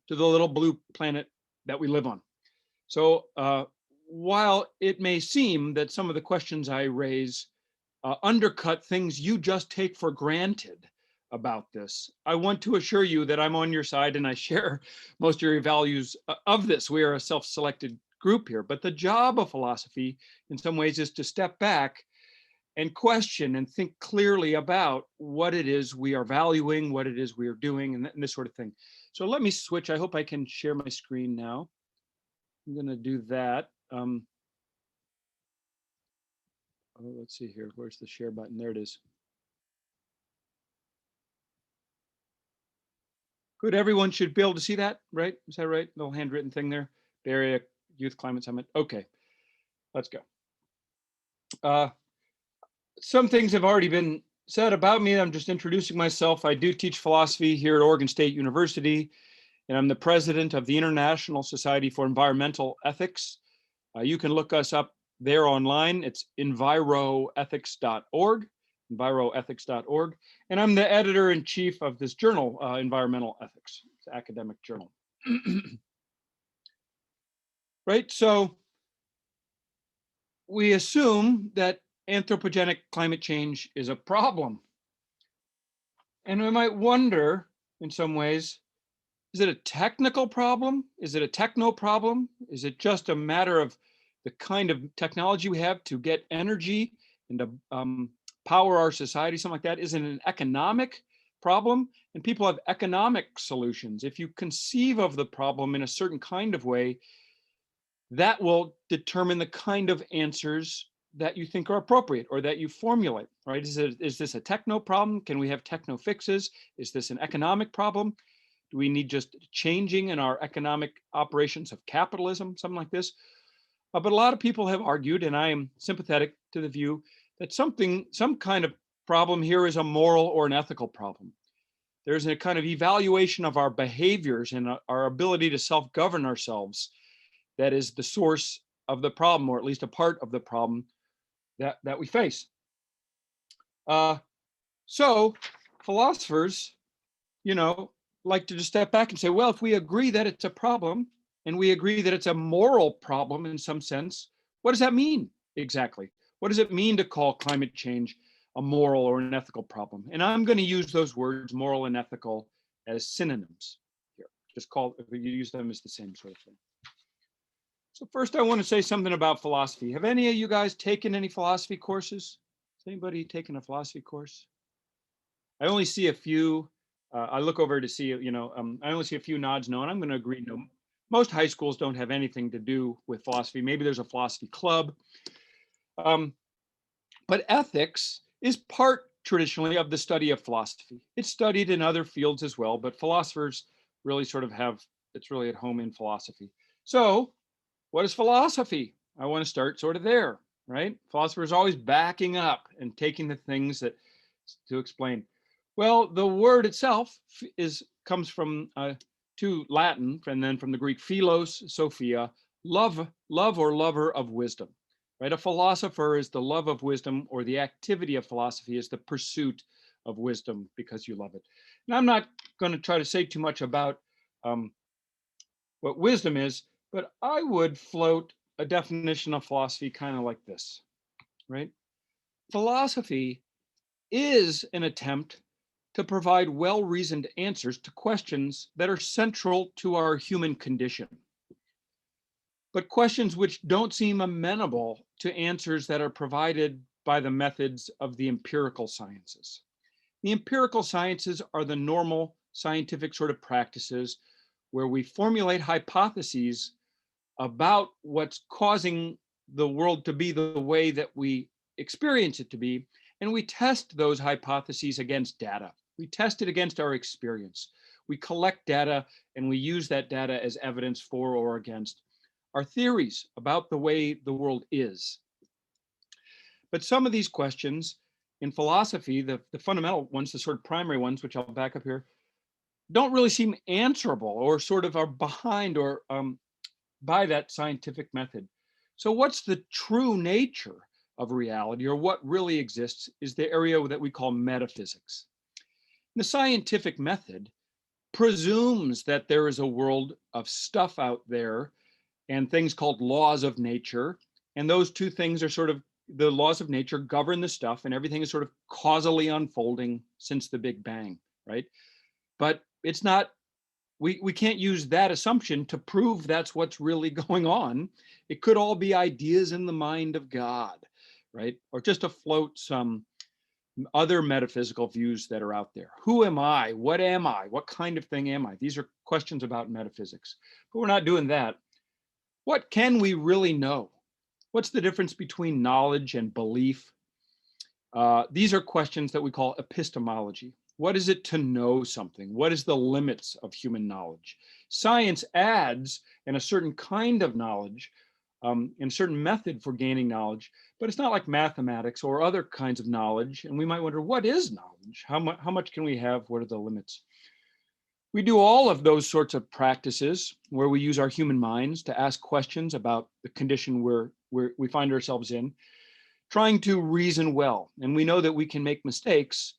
to the little blue planet that we live on. So while it may seem that some of the questions I raise undercut things you just take for granted about this, I want to assure you that I'm on your side and I share most of your values of this. We are a self-selected group here, but the job of philosophy in some ways is to step back and question and think clearly about what it is we are valuing, what it is we are doing, and this sort of thing. So let me switch. I hope I can share my screen now. I'm going to do that. Let's see here. Where's the share button? There it is. Good. Everyone should be able to see that, right? Is that right? Little handwritten thing there. Bay Area Youth Climate Summit. Okay, let's go. Some things have already been said about me. I'm just introducing myself. I do teach philosophy here at Oregon State University, and I'm the president of the International Society for Environmental Ethics. You can look us up there online. It's enviroethics.org, enviroethics.org. And I'm the editor-in-chief of this journal, Environmental Ethics. It's an academic journal. Right, so we assume that anthropogenic climate change is a problem. And we might wonder, in some ways, is it a technical problem? Is it a techno problem? Is it just a matter of the kind of technology we have to get energy and to power our society, something like that? Is it an economic problem? And people have economic solutions. If you conceive of the problem in a certain kind of way, that will determine the kind of answers that you think are appropriate or that you formulate, right? Is this a techno problem? Can we have techno fixes? Is this an economic problem? Do we need just changing in our economic operations of capitalism, something like this? But a lot of people have argued, and I am sympathetic to the view, that some kind of problem here is a moral or an ethical problem. There's a kind of evaluation of our behaviors and our ability to self-govern ourselves that is the source of the problem, or at least a part of the problem that we face. So philosophers, like to just step back and say, well, if we agree that it's a problem and we agree that it's a moral problem in some sense, what does that mean exactly? What does it mean to call climate change a moral or an ethical problem? And I'm going to use those words, moral and ethical, as synonyms here. Just you use them as the same sort of thing. So first I want to say something about philosophy. Have any of you guys taken any philosophy courses? Has anybody taken a philosophy course? I only see a few. I look over to see, I only see a few nods no, and I'm going to agree no. Most high schools don't have anything to do with philosophy. Maybe there's a philosophy club. But ethics is part traditionally of the study of philosophy. It's studied in other fields as well, but philosophers really sort of it's really at home in philosophy. So what is philosophy? I want to start sort of there, right? Philosophers are always backing up and taking the things to explain. Well, the word itself comes from to Latin, and then from the Greek philos, Sophia, love or lover of wisdom, right? A philosopher is the love of wisdom, or the activity of philosophy is the pursuit of wisdom because you love it. And I'm not going to try to say too much about what wisdom is, but I would float a definition of philosophy kind of like this, right? Philosophy is an attempt to provide well-reasoned answers to questions that are central to our human condition, but questions which don't seem amenable to answers that are provided by the methods of the empirical sciences. The empirical sciences are the normal scientific sort of practices where we formulate hypotheses about what's causing the world to be the way that we experience it to be, and we test those hypotheses against data. We test it against our experience. We collect data and we use that data as evidence for or against our theories about the way the world is. But some of these questions in philosophy, the fundamental ones, the sort of primary ones, which I'll back up here, don't really seem answerable, or sort of are behind or by that scientific method. So what's the true nature of reality, or what really exists, is the area that we call metaphysics. The scientific method presumes that there is a world of stuff out there and things called laws of nature. And those two things are sort of, the laws of nature govern the stuff, and everything is sort of causally unfolding since the Big Bang, right? But it's not, we can't use that assumption to prove that's what's really going on. It could all be ideas in the mind of God, right? Or just to float some other metaphysical views that are out there. Who am I? What am I? What kind of thing am I? These are questions about metaphysics, but we're not doing that. What can we really know? What's the difference between knowledge and belief? These are questions that we call epistemology. What is it to know something? What is the limits of human knowledge? Science adds in a certain kind of knowledge, and certain method for gaining knowledge, but it's not like mathematics or other kinds of knowledge. And we might wonder, what is knowledge? How much can we have? What are the limits? We do all of those sorts of practices where we use our human minds to ask questions about the condition we find ourselves in, trying to reason well. And we know that we can make mistakes,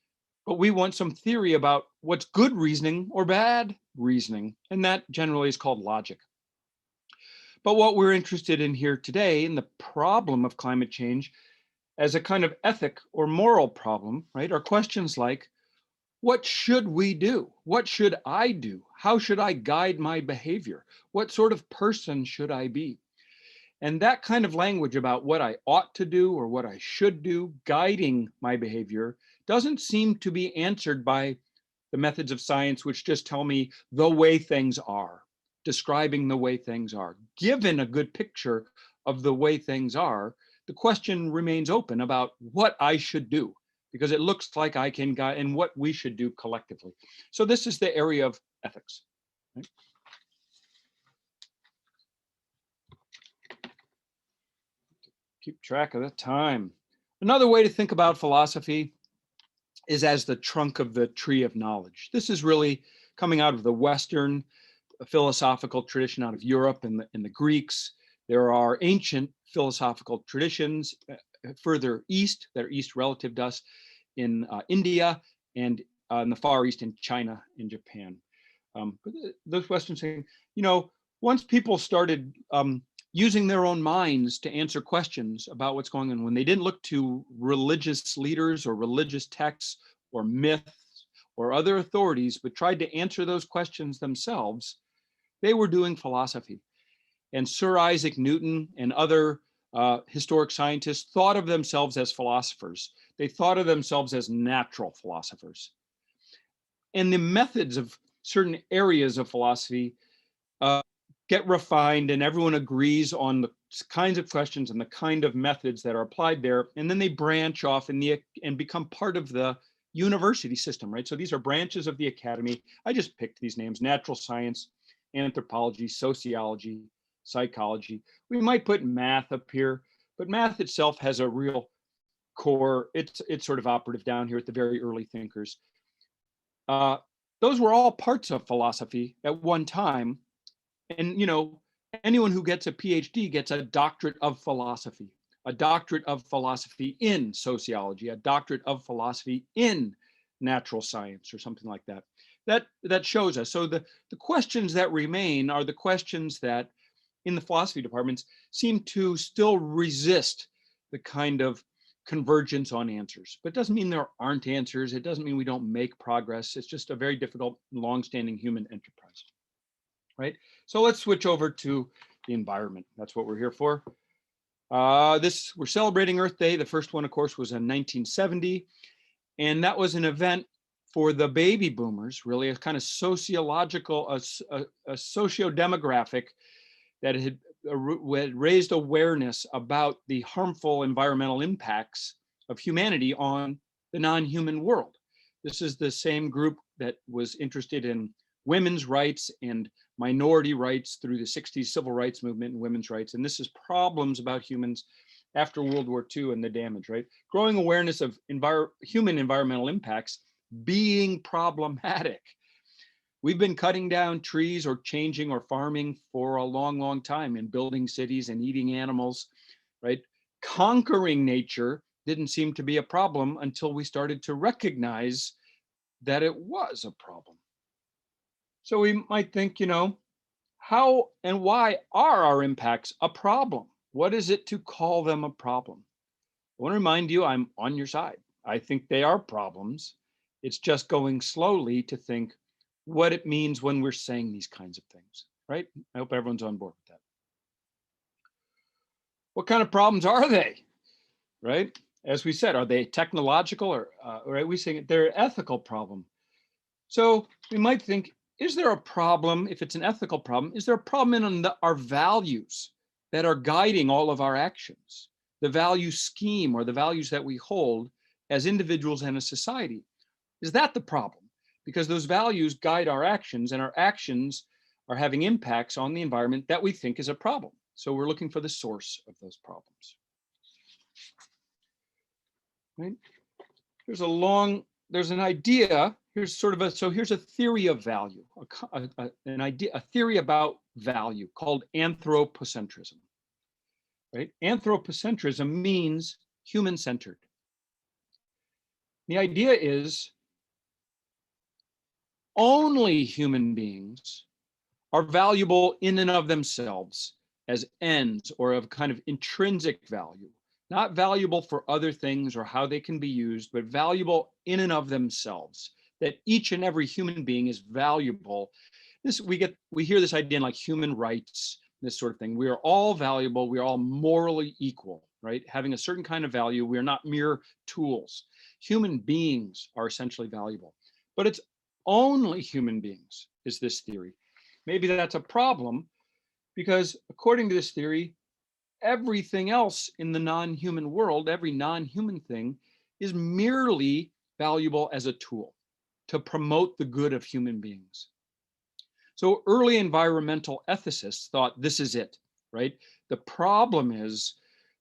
but we want some theory about what's good reasoning or bad reasoning. And that generally is called logic. But what we're interested in here today, in the problem of climate change as a kind of ethic or moral problem, right, are questions like, what should we do? What should I do? How should I guide my behavior? What sort of person should I be? And that kind of language about what I ought to do or what I should do, guiding my behavior, doesn't seem to be answered by the methods of science, which just tell me the way things are, describing the way things are. Given a good picture of the way things are, the question remains open about what I should do, because it looks like I can guide, and what we should do collectively. So this is the area of ethics. Right? Keep track of the time. Another way to think about philosophy is as the trunk of the tree of knowledge. This is really coming out of the Western philosophical tradition, out of Europe and the Greeks. There are ancient philosophical traditions further east, that are east relative to us, in India and in the Far East, in China, in Japan. But those Western saying, once people started using their own minds to answer questions about what's going on, when they didn't look to religious leaders or religious texts or myths or other authorities, but tried to answer those questions themselves, they were doing philosophy. And Sir Isaac Newton and other historic scientists thought of themselves as philosophers. They thought of themselves as natural philosophers. And the methods of certain areas of philosophy get refined, and everyone agrees on the kinds of questions and the kind of methods that are applied there. And then they branch off and become part of the university system, right? So these are branches of the academy. I just picked these names: natural science, anthropology, sociology, psychology. We might put math up here, but math itself has a real core. It's sort of operative down here at the very early thinkers. Those were all parts of philosophy at one time. And anyone who gets a PhD gets a doctorate of philosophy, a doctorate of philosophy in sociology, a doctorate of philosophy in natural science, or something like that. That shows us. So the questions that remain are the questions that in the philosophy departments seem to still resist the kind of convergence on answers. But it doesn't mean there aren't answers. It doesn't mean we don't make progress. It's just a very difficult, long-standing human enterprise, right? So let's switch over to the environment. That's what we're here for. We're celebrating Earth Day. The first one, of course, was in 1970. And that was an event for the baby boomers, really a kind of sociological, a socio-demographic that had raised awareness about the harmful environmental impacts of humanity on the non-human world. This is the same group that was interested in women's rights and minority rights through the 60s civil rights movement and women's rights. And this is problems about humans after World War II and the damage, right? Growing awareness of human environmental impacts being problematic. We've been cutting down trees or changing or farming for a long, long time, and building cities and eating animals, right? Conquering nature didn't seem to be a problem until we started to recognize that it was a problem. So we might think, how and why are our impacts a problem? What is it to call them a problem? I want to remind you, I'm on your side. I think they are problems. It's just going slowly to think what it means when we're saying these kinds of things, right? I hope everyone's on board with that. What kind of problems are they, right? As we said, are they technological or are we saying they're an ethical problem? So we might think, is there a problem, if it's an ethical problem, is there a problem in our values that are guiding all of our actions? The value scheme or the values that we hold as individuals and a society. Is that the problem? Because those values guide our actions and our actions are having impacts on the environment that we think is a problem. So we're looking for the source of those problems. Right? There's an idea, here's a theory of value, a theory about value called anthropocentrism, right? Anthropocentrism means human-centered. The idea is only human beings are valuable in and of themselves as ends or of kind of intrinsic value, not valuable for other things or how they can be used, but valuable in and of themselves, that each and every human being is valuable. We hear this idea in like human rights, this sort of thing. We are all valuable, we are all morally equal, right? Having a certain kind of value, we are not mere tools. Human beings are essentially valuable, but it's only human beings, is this theory. Maybe that's a problem because according to this theory, everything else in the non-human world, every non-human thing, is merely valuable as a tool to promote the good of human beings. So early environmental ethicists thought this is it, right? The problem is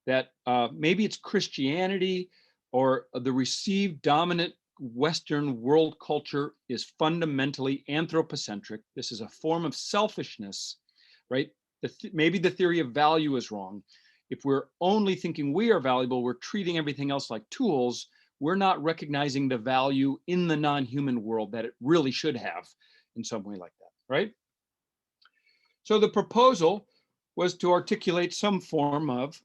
that maybe it's Christianity or the received dominant Western world culture is fundamentally anthropocentric. This is a form of selfishness, right? Maybe the theory of value is wrong. If we're only thinking we are valuable, we're treating everything else like tools. We're not recognizing the value in the non-human world that it really should have in some way like that, right? So the proposal was to articulate some form of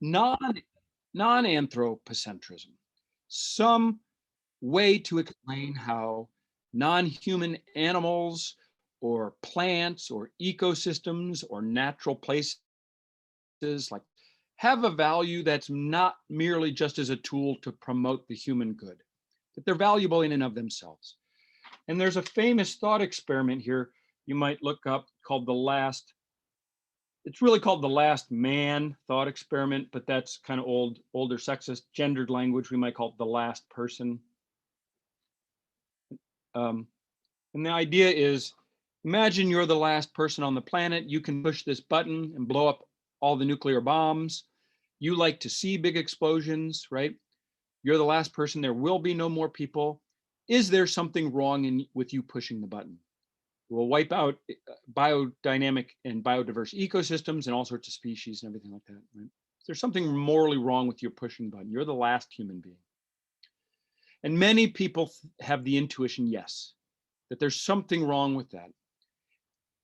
non-anthropocentrism, some way to explain how non-human animals or plants or ecosystems or natural places like have a value that's not merely just as a tool to promote the human good, that they're valuable in and of themselves. And there's a famous thought experiment here you might look up called it's really called the last man thought experiment, but that's kind of older sexist gendered language. We might call it the last person. And the idea is, imagine you're the last person on the planet. You can push this button and blow up all the nuclear bombs. You like to see big explosions, right? You're the last person. There will be no more people. Is there something wrong with you pushing the button? We'll wipe out biodynamic and biodiverse ecosystems and all sorts of species and everything like that, right? There's something morally wrong with your pushing button. You're the last human being. And many people have the intuition, yes, that there's something wrong with that.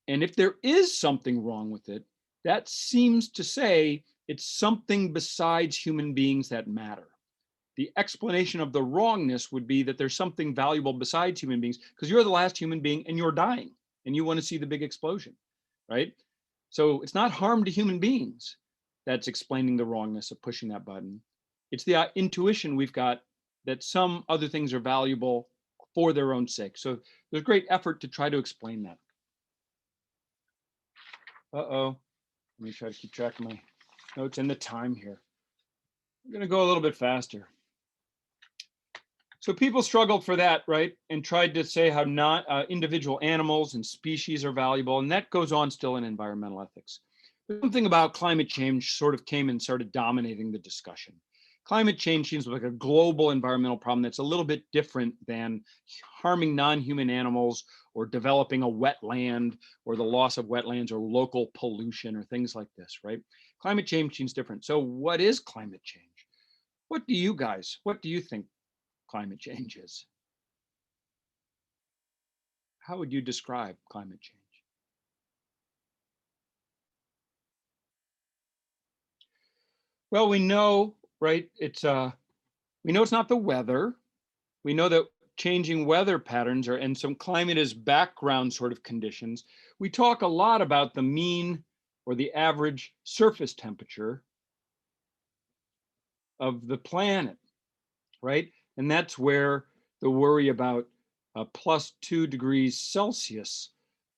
And if there is something wrong with it, that seems to say it's something besides human beings that matter. The explanation of the wrongness would be that there's something valuable besides human beings because you're the last human being and you're dying and you want to see the big explosion, right? So it's not harm to human beings that's explaining the wrongness of pushing that button. It's the intuition we've got that some other things are valuable for their own sake. So there's great effort to try to explain that. Uh-oh, let me try to keep track of my notes and the time here. I'm gonna go a little bit faster. So people struggled for that, right? And tried to say how not individual animals and species are valuable. And that goes on still in environmental ethics. But something about climate change sort of came and started dominating the discussion. Climate change seems like a global environmental problem that's a little bit different than harming non-human animals or developing a wetland or the loss of wetlands or local pollution or things like this, right? Climate change seems different. So what is climate change? What do you think climate change is? how would you describe climate change? Well, we know, right? We know it's not the weather. We know that changing weather patterns are, and some climate is background sort of conditions. We talk a lot about the mean or the average surface temperature of the planet, right? And that's where the worry about +2 degrees Celsius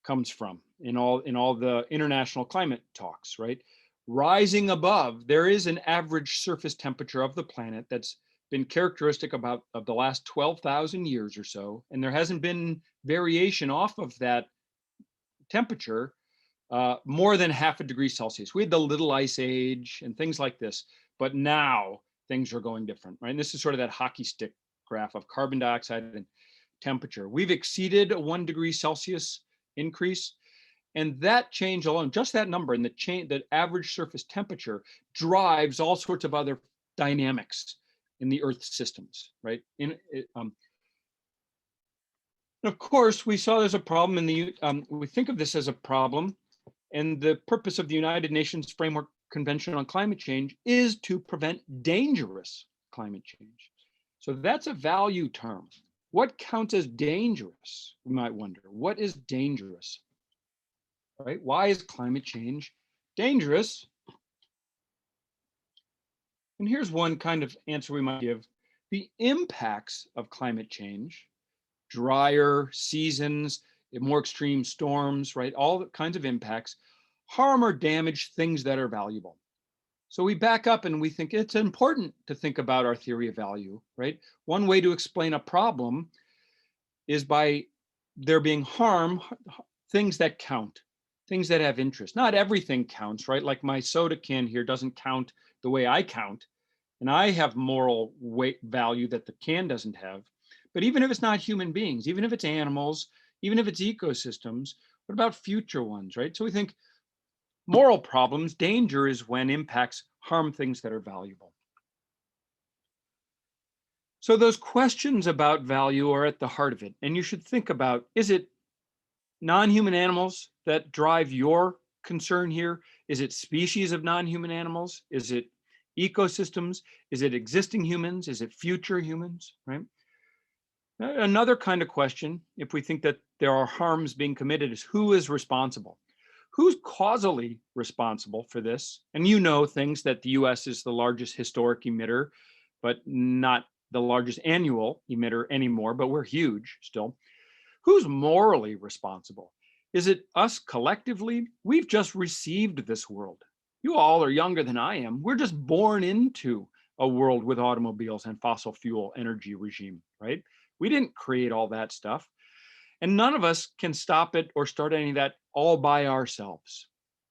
comes from in all the international climate talks, right? Rising above, there is an average surface temperature of the planet that's been characteristic of the last 12,000 years or so, and there hasn't been variation off of that temperature more than ½ degree Celsius. We had the Little Ice Age and things like this, but now things are going different, right? And this is sort of that hockey stick graph of carbon dioxide and temperature. We've exceeded a 1 degree Celsius increase, and that change alone, just that number and the average surface temperature drives all sorts of other dynamics in the Earth systems, right? Of course, we saw there's a problem we think of this as a problem, and the purpose of the United Nations Framework Convention on Climate Change is to prevent dangerous climate change. So that's a value term. What counts as dangerous? We might wonder, what is dangerous? Right? Why is climate change dangerous? And here's one kind of answer we might give. The impacts of climate change, drier seasons, more extreme storms, right? All kinds of impacts harm or damage things that are valuable. So we back up and we think it's important to think about our theory of value, right? One way to explain a problem is by there being harm, things that count, things that have interest. Not everything counts, right? Like my soda can here doesn't count the way I count, and I have moral weight value that the can doesn't have. But even if it's not human beings, even if it's animals, even if it's ecosystems, what about future ones, right? So we think moral problems, danger is when impacts harm things that are valuable. So those questions about value are at the heart of it. And you should think about, is it non-human animals that drive your concern here? Is it species of non-human animals? Is it ecosystems? Is it existing humans? Is it future humans, right? Another kind of question, if we think that there are harms being committed, is who is responsible? Who's causally responsible for this? And you know things that the US is the largest historic emitter, but not the largest annual emitter anymore, but we're huge still. Who's morally responsible? Is it us collectively? We've just received this world. You all are younger than I am. We're just born into a world with automobiles and fossil fuel energy regime, right? We didn't create all that stuff. And none of us can stop it or start any of that all by ourselves.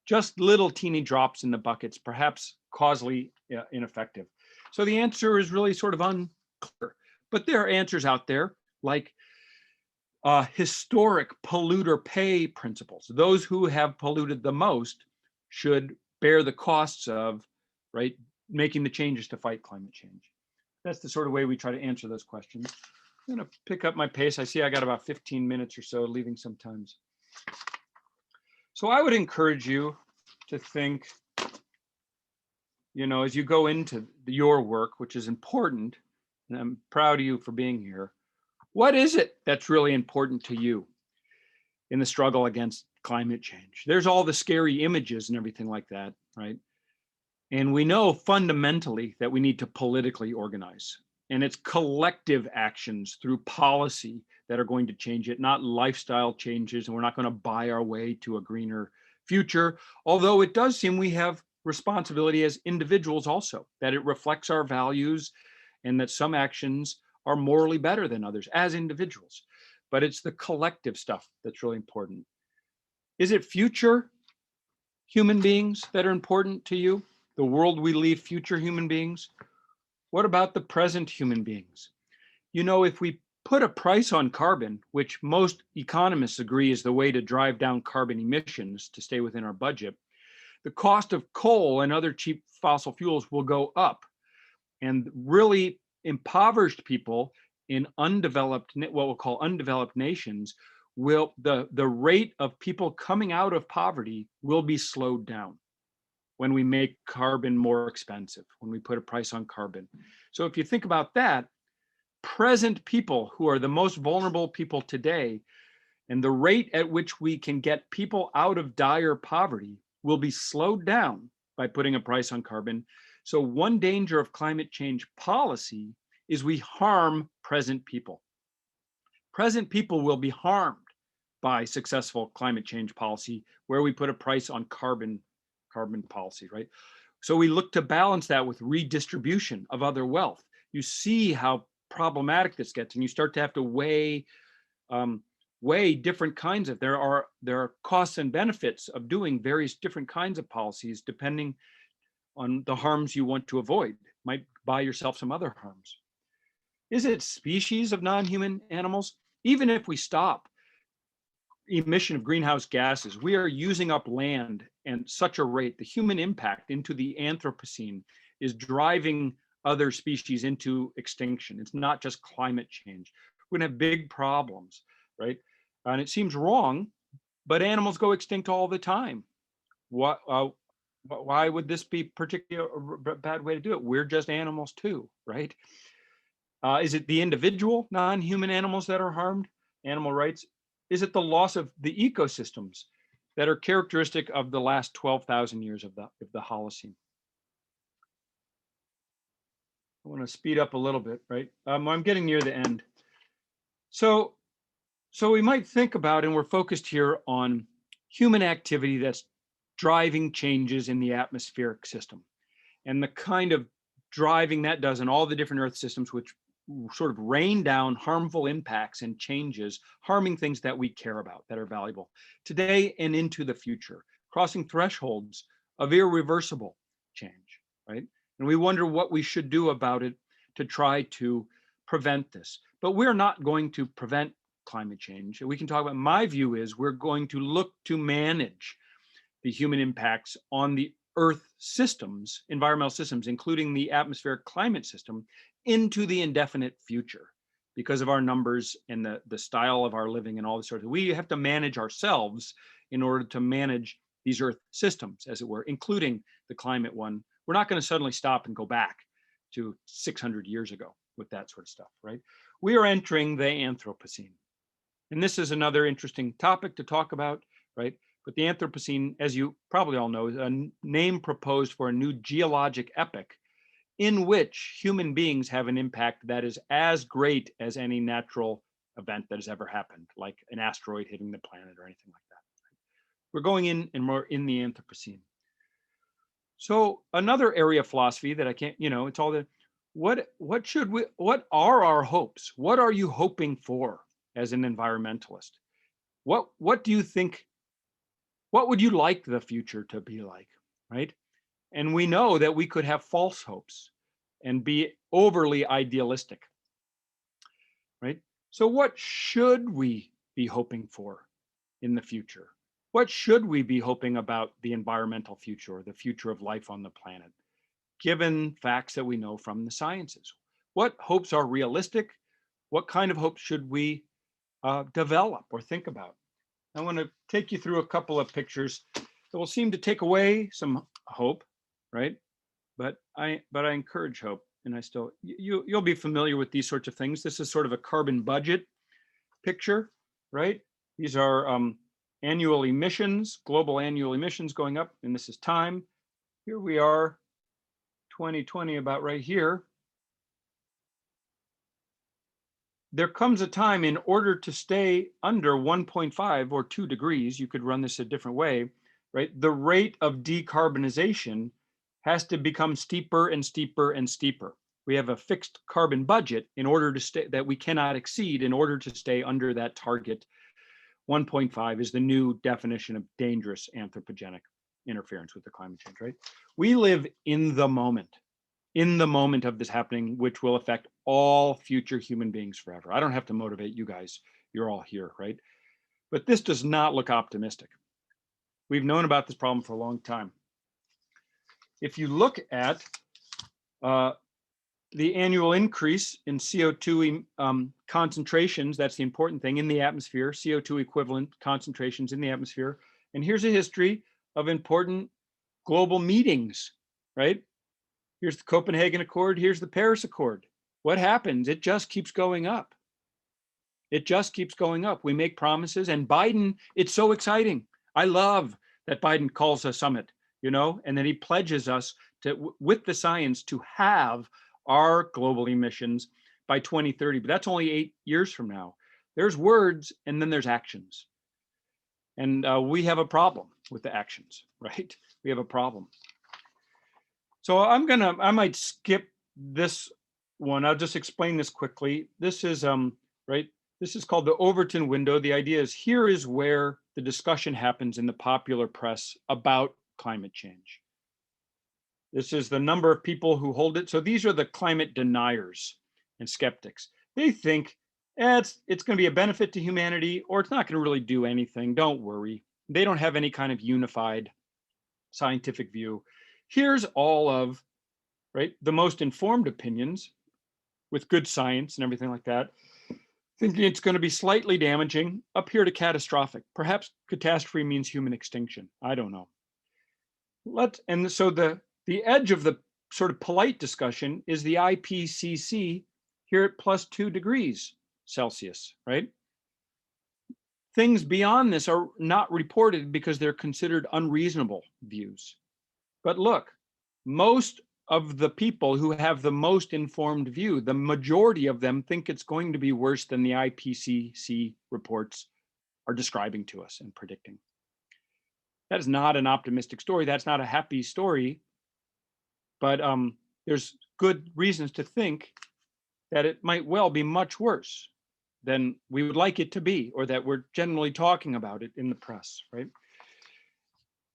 Just little teeny drops in the buckets, perhaps causally ineffective. So the answer is really sort of unclear. But there are answers out there like historic polluter pay principles. Those who have polluted the most should bear the costs of, right, making the changes to fight climate change. That's the sort of way we try to answer those questions. I'm going to pick up my pace. I see I got about 15 minutes or so, leaving sometimes. So I would encourage you to think, as you go into your work, which is important, and I'm proud of you for being here, what is it that's really important to you in the struggle against climate change? There's all the scary images and everything like that, right? And we know fundamentally that we need to politically organize. And it's collective actions through policy that are going to change it, not lifestyle changes. And we're not going to buy our way to a greener future. Although it does seem we have responsibility as individuals also, that it reflects our values and that some actions are morally better than others as individuals. But it's the collective stuff that's really important. Is it future human beings that are important to you? The world we leave future human beings? What about the present human beings? If we put a price on carbon, which most economists agree is the way to drive down carbon emissions to stay within our budget, the cost of coal and other cheap fossil fuels will go up. And really impoverished people in what we'll call undeveloped nations the rate of people coming out of poverty will be slowed down when we make carbon more expensive, when we put a price on carbon. So if you think about that, present people who are the most vulnerable people today, and the rate at which we can get people out of dire poverty will be slowed down by putting a price on carbon. So one danger of climate change policy is we harm present people. Present people will be harmed by successful climate change policy where we put a price on carbon policy, right? So we look to balance that with redistribution of other wealth. You see how problematic this gets, and you start to have to weigh different kinds of, there are costs and benefits of doing various different kinds of policies depending on the harms you want to avoid. Might buy yourself some other harms. Is it species of non-human animals? Even if we stop emission of greenhouse gases, we are using up land at such a rate, the human impact into the Anthropocene is driving other species into extinction. It's not just climate change. We're gonna have big problems, right? And it seems wrong, but animals go extinct all the time. Why would this be particularly a bad way to do it? We're just animals too, right? Is it the individual non-human animals that are harmed? Animal rights? Is it the loss of the ecosystems that are characteristic of the last 12,000 years of the Holocene? I want to speed up a little bit, right? I'm getting near the end. So we might think about, and we're focused here on human activity that's driving changes in the atmospheric system and the kind of driving that does in all the different Earth systems, which sort of rain down harmful impacts and changes, harming things that we care about, that are valuable today and into the future, crossing thresholds of irreversible change, right? And we wonder what we should do about it to try to prevent this. But we're not going to prevent climate change. We can talk about, my view is we're going to look to manage the human impacts on the Earth systems, environmental systems, including the atmospheric climate system, into the indefinite future because of our numbers and the style of our living and all this sort of. We have to manage ourselves in order to manage these Earth systems, as it were, including the climate one. We're not going to suddenly stop and go back to 600 years ago with that sort of stuff, right? We are entering the Anthropocene. And this is another interesting topic to talk about, right? But the Anthropocene, as you probably all know, is a name proposed for a new geologic epoch in which human beings have an impact that is as great as any natural event that has ever happened, like an asteroid hitting the planet or anything like that. We're going in and more in the Anthropocene. So another area of philosophy that I can't, it's all the, what are our hopes? What are you hoping for as an environmentalist? What do you think, what would you like the future to be like, right? And we know that we could have false hopes and be overly idealistic, right? So what should we be hoping for in the future? What should we be hoping about the environmental future or the future of life on the planet, given facts that we know from the sciences? What hopes are realistic? What kind of hopes should we develop or think about? I want to take you through a couple of pictures that will seem to take away some hope, right? But I encourage hope, and I still, you'll be familiar with these sorts of things. This is sort of a carbon budget picture, right? These are annual emissions, global annual emissions going up, and this is time. Here we are, 2020, about right here. There comes a time, in order to stay under 1.5 or 2 degrees, you could run this a different way, right? The rate of decarbonization has to become steeper and steeper and steeper. We have a fixed carbon budget in order to stay, that we cannot exceed in order to stay under that target. 1.5 is the new definition of dangerous anthropogenic interference with the climate change, right? We live in the moment of this happening, which will affect all future human beings forever. I don't have to motivate you guys. You're all here, right? But this does not look optimistic. We've known about this problem for a long time. If you look at the annual increase in CO2 concentrations, that's the important thing, in the atmosphere, CO2 equivalent concentrations in the atmosphere. And here's a history of important global meetings, right? Here's the Copenhagen Accord, here's the Paris Accord. What happens? It just keeps going up. It just keeps going up. We make promises, and Biden, it's so exciting. I love that Biden calls a summit, and then he pledges us to, with the science, to have our global emissions by 2030. But that's only 8 years from now. There's words, and then there's actions. And we have a problem with the actions, right? We have a problem. So I might skip this one. I'll just explain this quickly. This is, right? This is called the Overton window. The idea is here is where the discussion happens in the popular press about climate change. This is the number of people who hold it. So these are the climate deniers and skeptics. They think it's going to be a benefit to humanity, or it's not going to really do anything. Don't worry. They don't have any kind of unified scientific view. Here's all of, right, the most informed opinions with good science and everything like that, thinking it's going to be slightly damaging, up here to catastrophic. Perhaps catastrophe means human extinction. I don't know. And so the edge of the sort of polite discussion is the IPCC here at +2 degrees Celsius, right? Things beyond this are not reported because they're considered unreasonable views. But look, most of the people who have the most informed view, the majority of them think it's going to be worse than the IPCC reports are describing to us and predicting. That is not an optimistic story. That's not a happy story. But there's good reasons to think that it might well be much worse than we would like it to be, or that we're generally talking about it in the press, right?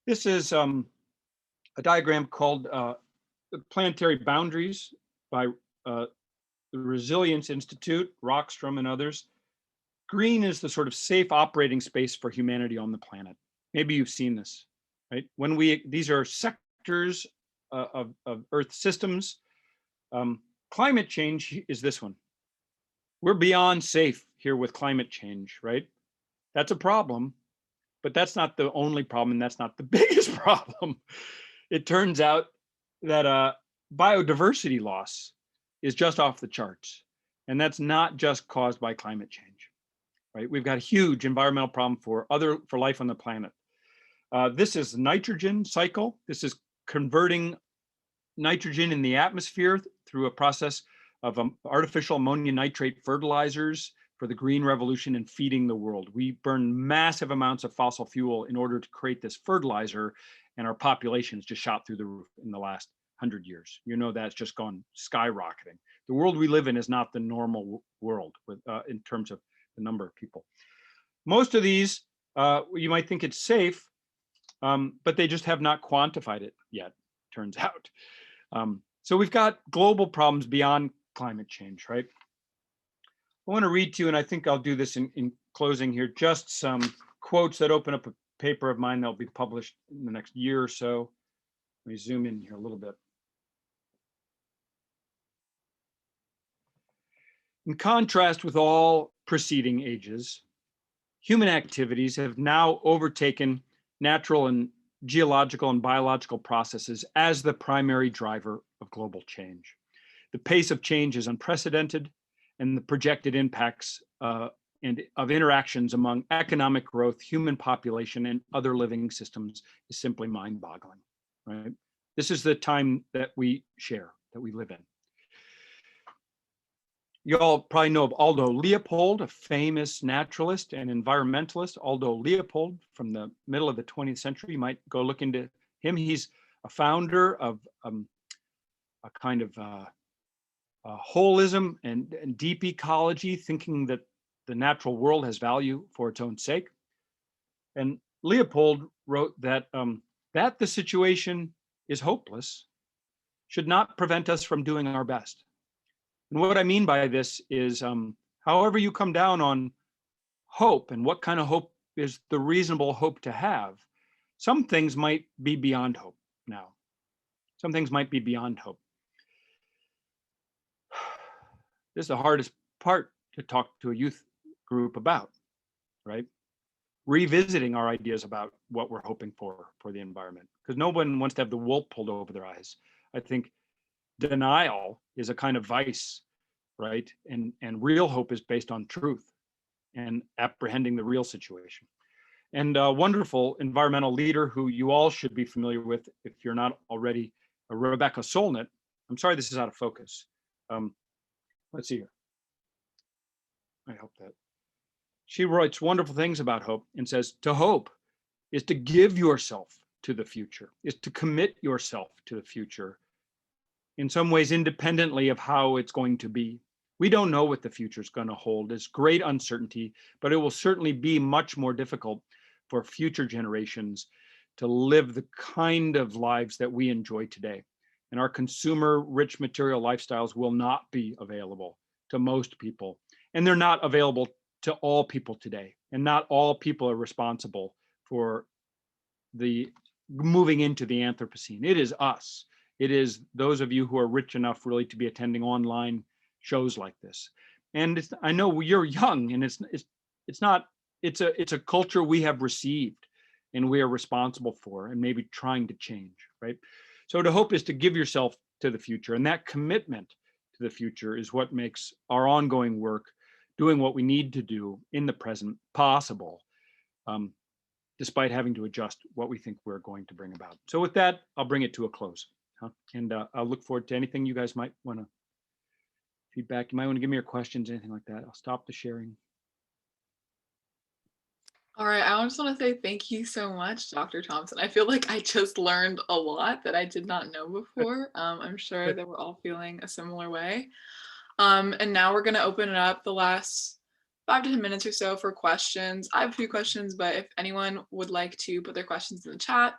This is a diagram called the Planetary Boundaries by the Resilience Institute, Rockstrom and others. Green is the sort of safe operating space for humanity on the planet. Maybe you've seen this, right? These are sectors of Earth systems. Climate change is this one. We're beyond safe here with climate change, right? That's a problem, but that's not the only problem, and that's not the biggest problem. It turns out that biodiversity loss is just off the charts, and that's not just caused by climate change, right? We've got a huge environmental problem for life on the planet. This is nitrogen cycle. This is converting nitrogen in the atmosphere through a process of artificial ammonium nitrate fertilizers for the green revolution and feeding the world. We burn massive amounts of fossil fuel in order to create this fertilizer, and our population has just shot through the roof in the last 100 years. That's just gone skyrocketing. The world we live in is not the normal world in terms of the number of people. Most of these, you might think it's safe, but they just have not quantified it yet, turns out. So we've got global problems beyond climate change, right? I want to read to you, and I think I'll do this in closing here, just some quotes that open up a paper of mine that'll be published in the next year or so. Let me zoom in here a little bit. In contrast with all preceding ages, human activities have now overtaken natural and geological and biological processes as the primary driver of global change. The pace of change is unprecedented, and the projected impacts and of interactions among economic growth, human population, and other living systems is simply mind-boggling, right? This is the time that we share, that we live in. You all probably know of Aldo Leopold, a famous naturalist and environmentalist. Aldo Leopold from the middle of the 20th century. You might go look into him. He's a founder of a kind of holism and deep ecology, thinking that the natural world has value for its own sake. And Leopold wrote that that the situation is hopeless should not prevent us from doing our best. And what I mean by this is, however you come down on hope and what kind of hope is the reasonable hope to have, some things might be beyond hope now. Some things might be beyond hope. This is the hardest part to talk to a youth group about, right? Revisiting our ideas about what we're hoping for the environment, because no one wants to have the wool pulled over their eyes. I think denial is a kind of vice, right? And real hope is based on truth and apprehending the real situation. And a wonderful environmental leader who you all should be familiar with if you're not already, Rebecca Solnit. I'm sorry this is out of focus. Let's see here. I hope that. She writes wonderful things about hope and says, to hope is to give yourself to the future, is to commit yourself to the future, in some ways independently of how it's going to be. We don't know what the future is going to hold. It's great uncertainty, but it will certainly be much more difficult for future generations to live the kind of lives that we enjoy today. And our consumer-rich material lifestyles will not be available to most people. And they're not available to all people today. And not all people are responsible for the moving into the Anthropocene. It is us. It is those of you who are rich enough really to be attending online shows like this. And I know you're young, and it's a culture we have received and we are responsible for and maybe trying to change, right? So to hope is to give yourself to the future, and that commitment to the future is what makes our ongoing work, doing what we need to do in the present, possible, despite having to adjust what we think we're going to bring about. So with that, I'll bring it to a close. And I'll look forward to anything you guys might want to feedback. You might want to give me your questions, anything like that. I'll stop the sharing. All right, I just want to say thank you so much, Dr. Thompson. I feel like I just learned a lot that I did not know before. I'm sure that we're all feeling a similar way. And now we're going to open it up the last 5 to 10 minutes or so for questions. I have a few questions, but if anyone would like to put their questions in the chat,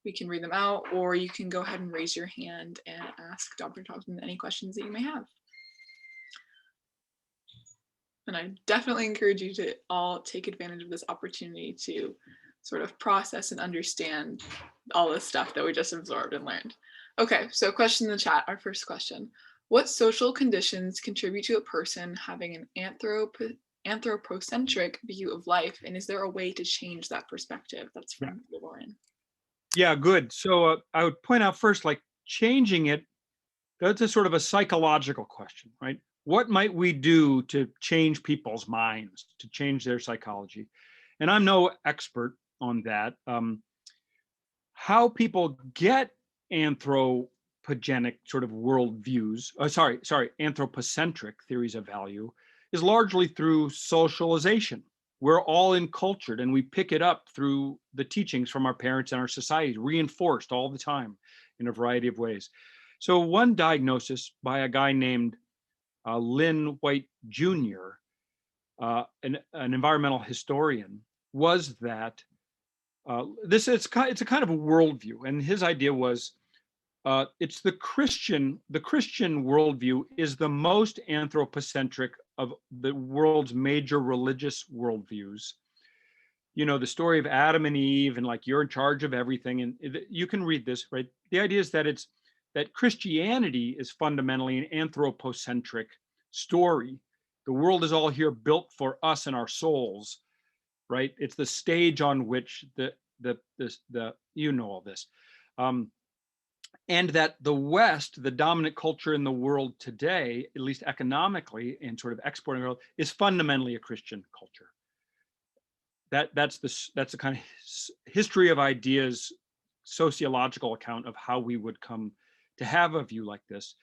we can read them out, or you can go ahead and raise your hand and ask Dr. Thompson any questions that you may have. And I definitely encourage you to all take advantage of this opportunity to sort of process and understand all this stuff that we just absorbed and learned. Okay, so question in the chat, our first question. What social conditions contribute to a person having an anthropocentric view of life, and is there a way to change that perspective? That's from Lauren. Yeah, good. So I would point out first, like changing it, that's a sort of a psychological question, right? What might we do to change people's minds, to change their psychology? And I'm no expert on that. How people get anthropogenic sort of worldviews, anthropocentric theories of value, is largely through socialization. We're all encultured and we pick it up through the teachings from our parents and our society, reinforced all the time in a variety of ways. So one diagnosis by a guy named Lynn White Jr., an environmental historian, was that it's a kind of a worldview, and his idea was it's the Christian worldview is the most anthropocentric of the world's major religious worldviews. You know, the story of Adam and Eve, and like you're in charge of everything, and you can read this, right? The idea is that that Christianity is fundamentally an anthropocentric story. The world is all here built for us and our souls, right? It's the stage on which the you know all this, and that the West, the dominant culture in the world today, at least economically and sort of exporting world, is fundamentally a Christian culture. That's the kind of history of ideas, sociological account of how we would come to have a view like this.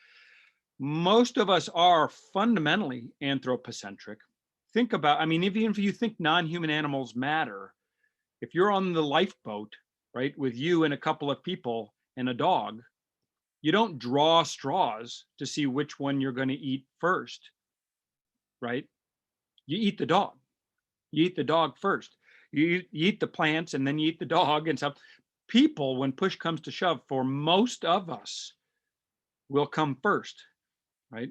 Most of us are fundamentally anthropocentric. Think about, I mean, even if you think non-human animals matter, if you're on the lifeboat, right, with you and a couple of people and a dog, you don't draw straws to see which one you're going to eat first, right? You eat the dog. You eat the dog first. You eat the plants and then you eat the dog and stuff. People, when push comes to shove, for most of us, will come first, right?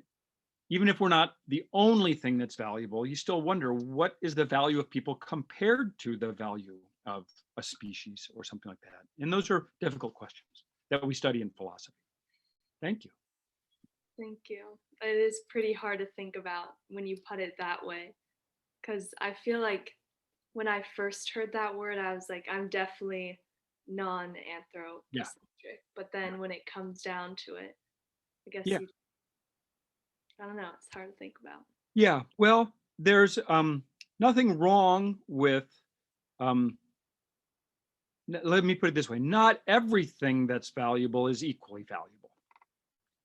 Even if we're not the only thing that's valuable, you still wonder, what is the value of people compared to the value of a species or something like that? And those are difficult questions that we study in philosophy. Thank you. Thank you. It is pretty hard to think about when you put it that way, because I feel like when I first heard that word, I was like, I'm definitely Yeah. non-anthropocentric. But then when it comes down to it, I guess Yeah. you, I don't know, it's hard to think about. Yeah. Well, there's nothing wrong with um, let me put it this way, not everything that's valuable is equally valuable,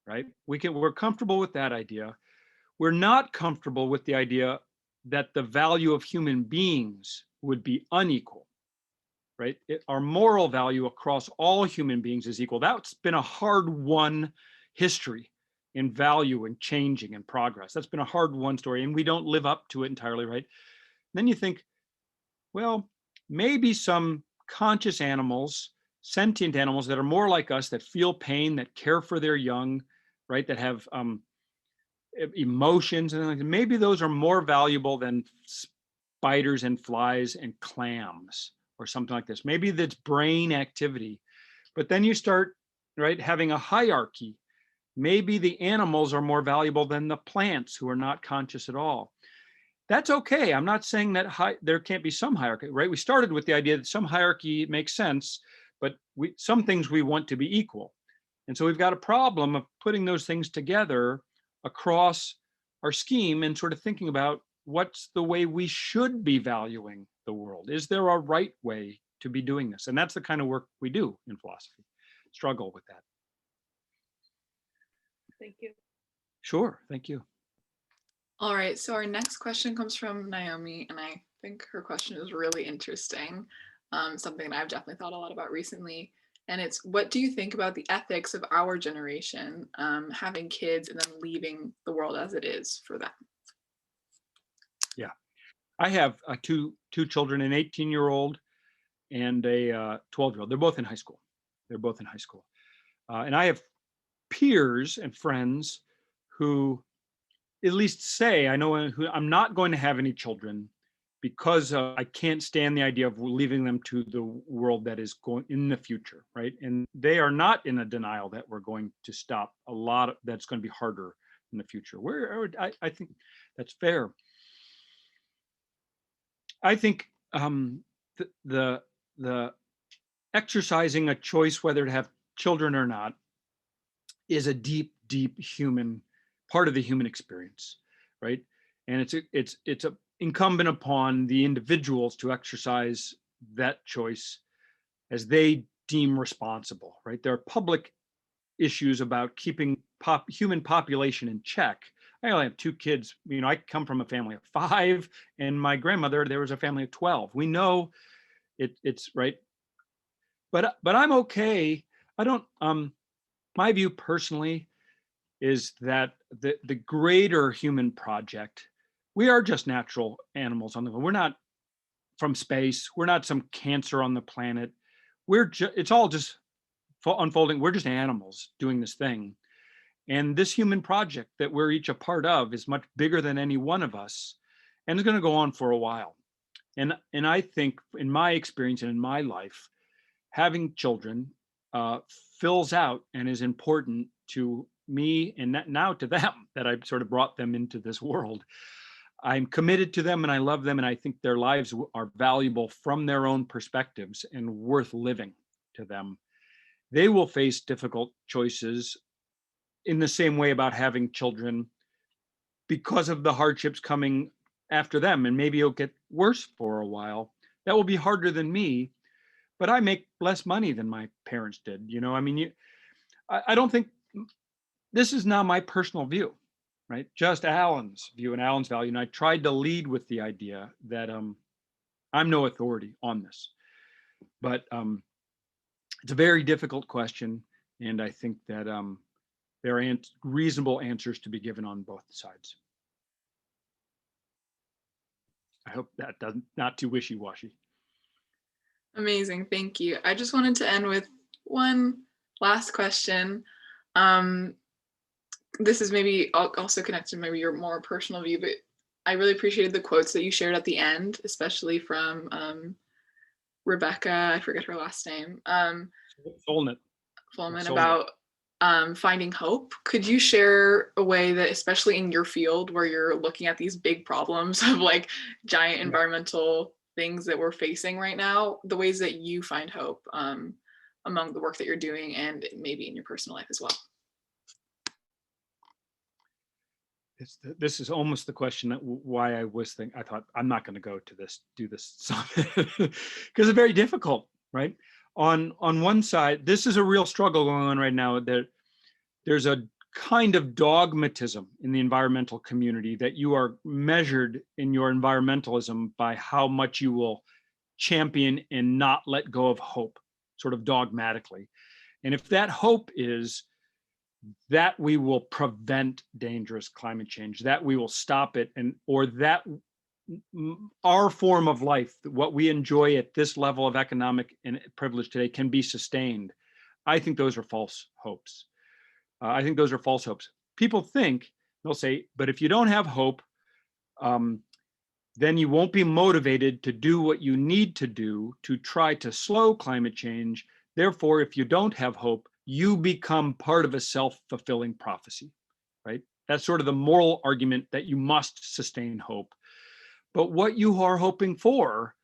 right? We're comfortable with that idea. We're not comfortable with the idea that the value of human beings would be unequal, right? Our moral value across all human beings is equal. That's been a hard won history in value and changing and progress. That's been a hard won story, and we don't live up to it entirely, right? Then you think, well, maybe some conscious animals, sentient animals that are more like us, that feel pain, that care for their young, right, that have emotions, and maybe those are more valuable than spiders and flies and clams or something like this. Maybe that's brain activity. But then you start, right, having a hierarchy. Maybe the animals are more valuable than the plants who are not conscious at all. That's okay. I'm not saying that there can't be some hierarchy, right? We started with the idea that some hierarchy makes sense, but some things we want to be equal. And so we've got a problem of putting those things together across our scheme and sort of thinking about what's the way we should be valuing the world. Is there a right way to be doing this? And that's the kind of work we do in philosophy, struggle with that. Thank you. Sure. Thank you. All right, so our next question comes from Naomi, and I think her question is really interesting, something that I've definitely thought a lot about recently. And it's, what do you think about the ethics of our generation having kids and then leaving the world as it is for them? Yeah. I have two children, an 18-year-old and a 12-year-old. They're both in high school. They're both in high school. And I have peers and friends who at least say, I know who I'm not going to have any children because I can't stand the idea of leaving them to the world that is going in the future, right? And they are not in a denial that we're going to stop a lot of, that's going to be harder in the future. I think that's fair. I think the exercising a choice whether to have children or not is a deep, deep human part of the human experience, right? And it's incumbent upon the individuals to exercise that choice as they deem responsible, right? There are public issues about keeping human population in check. I only have two kids. You know, I come from a family of 5, and my grandmother, there was a family of 12. We know it's right, but I'm okay. I don't. My view personally is that the greater human project, we are just natural animals on the We're not from space. We're not some cancer on the planet. It's all just unfolding. We're just animals doing this thing. And this human project that we're each a part of is much bigger than any one of us, and it's going to go on for a while. And I think, in my experience and in my life, having children fills out and is important to me, and now to them, that I've sort of brought them into this world. I'm committed to them and I love them, and I think their lives are valuable from their own perspectives and worth living to them. They will face difficult choices in the same way about having children because of the hardships coming after them, and maybe it'll get worse for a while. That will be harder than me, but I make less money than my parents did. You know, I mean, I don't think this is now my personal view, right? Just Alan's view and Alan's value. And I tried to lead with the idea that I'm no authority on this, but it's a very difficult question. And I think that there are reasonable answers to be given on both sides. I hope that doesn't not too wishy-washy. Amazing, thank you. I just wanted to end with one last question. This is maybe also connected to maybe your more personal view, but I really appreciated the quotes that you shared at the end, especially from Rebecca, I forget her last name. Solnit. Fulman, about finding hope. Could you share a way that, especially in your field where you're looking at these big problems of like giant environmental things that we're facing right now, the ways that you find hope among the work that you're doing and maybe in your personal life as well? This is almost the question that why I was thinking, I thought I'm not going to go to do this summit because it's very difficult, right? On one side, this is a real struggle going on right now. There's a kind of dogmatism in the environmental community that you are measured in your environmentalism by how much you will champion and not let go of hope, sort of dogmatically. And if that hope is that we will prevent dangerous climate change, that we will stop it, or that our form of life, what we enjoy at this level of economic and privilege today, can be sustained, I think those are false hopes. I think those are false hopes. People think, they'll say, but if you don't have hope, then you won't be motivated to do what you need to do to try to slow climate change. Therefore, if you don't have hope, you become part of a self-fulfilling prophecy, right? That's sort of the moral argument that you must sustain hope. But what you are hoping for,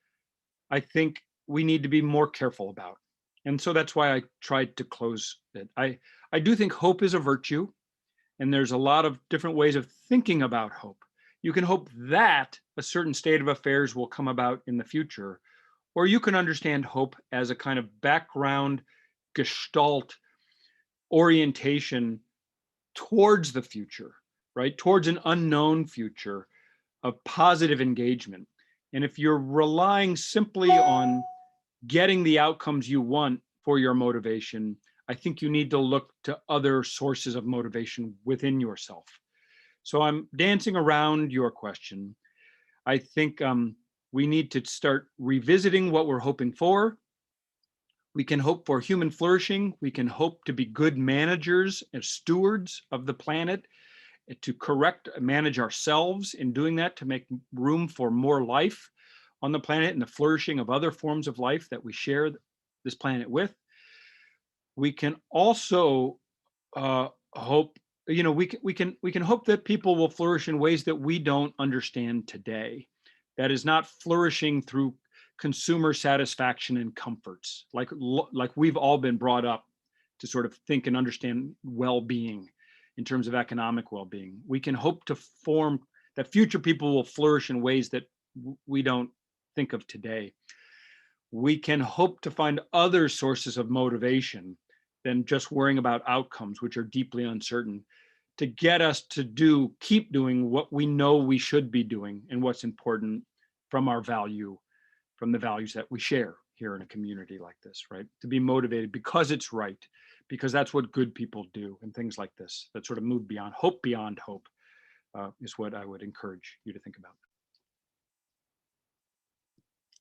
I think we need to be more careful about. And so that's why I tried to close it. I do think hope is a virtue, and there's a lot of different ways of thinking about hope. You can hope that a certain state of affairs will come about in the future, or you can understand hope as a kind of background gestalt orientation towards the future, right? Towards an unknown future of positive engagement. And if you're relying simply on getting the outcomes you want for your motivation, I think you need to look to other sources of motivation within yourself. So I'm dancing around your question. I think we need to start revisiting what we're hoping for. We can hope for human flourishing. We can hope to be good managers and stewards of the planet, to manage ourselves in doing that, to make room for more life on the planet and the flourishing of other forms of life that we share this planet with. We can also hope, we can hope that people will flourish in ways that we don't understand today. That is not flourishing through consumer satisfaction and comforts, like we've all been brought up to sort of think and understand well-being in terms of economic well-being. We can hope to form that future people will flourish in ways that we don't think of today. We can hope to find other sources of motivation than just worrying about outcomes, which are deeply uncertain, to get us to keep doing what we know we should be doing and what's important from the values that we share here in a community like this, right? To be motivated because it's right, because that's what good people do, and things like this that sort of move beyond hope is what I would encourage you to think about.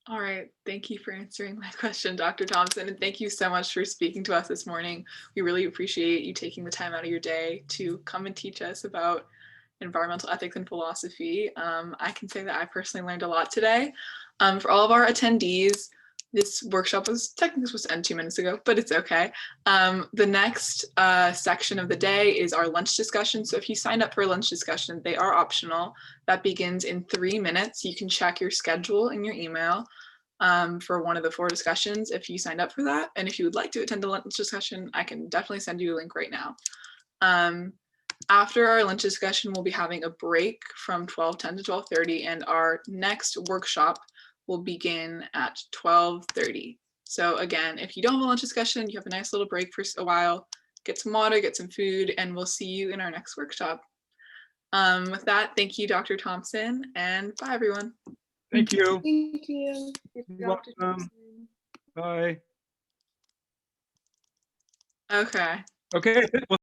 All right, thank you for answering my question, Dr. Thompson, and thank you so much for speaking to us this morning. We really appreciate you taking the time out of your day to come and teach us about environmental ethics and philosophy. I can say that I personally learned a lot today. For all of our attendees, this workshop was technically supposed to end 2 minutes ago, but it's okay. The next section of the day is our lunch discussion. So if you signed up for a lunch discussion, they are optional. That begins in 3 minutes. You can check your schedule in your email for one of the 4 discussions if you signed up for that. And if you would like to attend the lunch discussion, I can definitely send you a link right now. After our lunch discussion, we'll be having a break from 12:10 to 12:30, and our next workshop will begin at 12:30. So again, if you don't have a lunch discussion, you have a nice little break for a while, get some water, get some food, and we'll see you in our next workshop. With that, thank you, Dr. Thompson, and bye, everyone. Thank you. Thank you. You're welcome. Bye. Okay. Okay. Well,